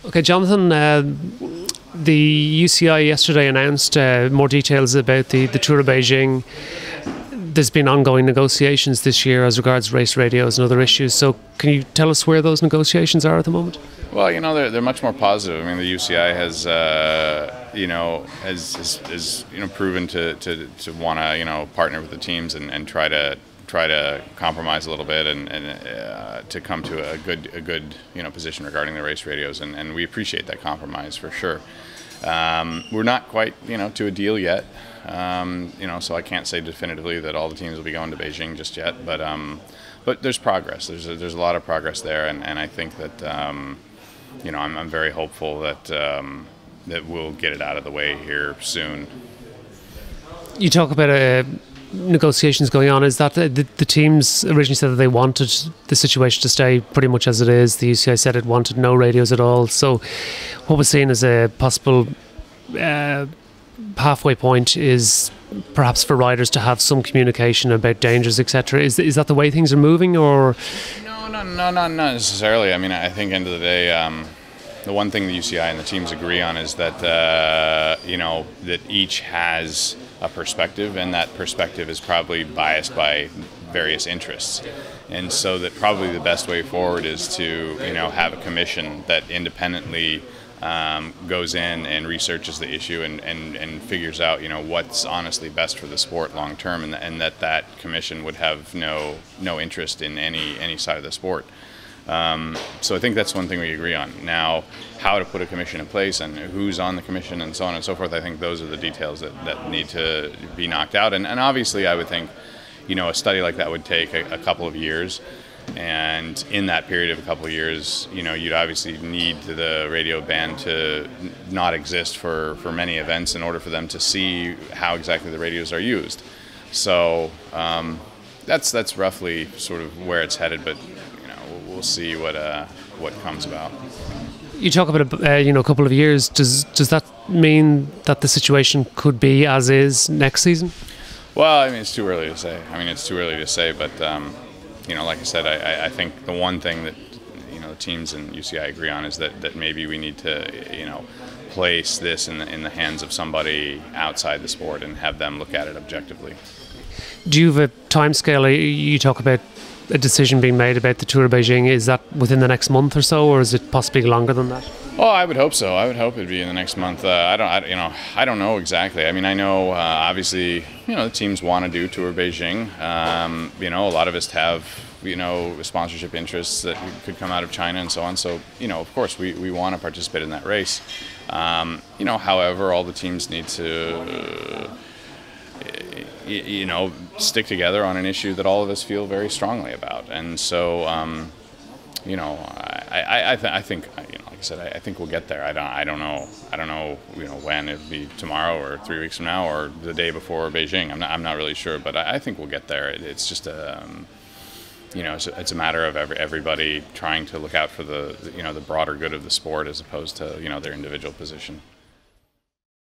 Okay, Jonathan, the UCI yesterday announced more details about the Tour of Beijing. There's been ongoing negotiations this year as regards race radios and other issues. So can you tell us where those negotiations are at the moment? Well, they're much more positive. I mean, the UCI has proven to want to partner with the teams and try to compromise a little bit and to come to a good position regarding the race radios, and we appreciate that compromise for sure. We're not quite to a deal yet, so I can't say definitively that all the teams will be going to Beijing just yet, but there's progress. There's a lot of progress there, and I think that I'm very hopeful that we'll get it out of the way here soon. You talk about negotiations going on. Is that the teams originally said that they wanted the situation to stay pretty much as it is? The UCI said it wanted no radios at all. So what we're seeing as a possible halfway point is perhaps for riders to have some communication about dangers, etc. Is that the way things are moving, or? No, not necessarily. I mean, I think end of the day, the one thing the UCI and the teams agree on is that that each has a perspective, and that perspective is probably biased by various interests, and so that probably the best way forward is to have a commission that independently goes in and researches the issue and figures out what's honestly best for the sport long term, and that commission would have no interest in any side of the sport. So I think that's one thing we agree on. Now, how to put a commission in place and who's on the commission and so on and so forth, I think those are the details that need to be knocked out. And obviously I would think, a study like that would take a couple of years. And in that period of a couple of years, you'd obviously need the radio ban to not exist for many events in order for them to see how exactly the radios are used. So that's roughly sort of where it's headed, but we'll see what comes about. You talk about a couple of years. Does that mean that the situation could be as is next season? Well, I mean, it's too early to say. But like I said, I think the one thing that the teams and UCI agree on is that maybe we need to place this in the hands of somebody outside the sport and have them look at it objectively. Do you have a timescale? You talk about a decision being made about the Tour of Beijing. Is that within the next month or so, or is it possibly longer than that? Oh, I would hope so. I would hope it'd be in the next month. I don't know exactly. I mean, I know obviously the teams want to do Tour of Beijing. A lot of us have sponsorship interests that could come out of China and so on. So of course we want to participate in that race. However, all the teams need to stick together on an issue that all of us feel very strongly about, and so I think like I said, I think we'll get there. I don't know when. It'll be tomorrow or 3 weeks from now or the day before Beijing. I'm not really sure, but I think we'll get there. It's just it's a matter of everybody trying to look out for the broader good of the sport as opposed to their individual position.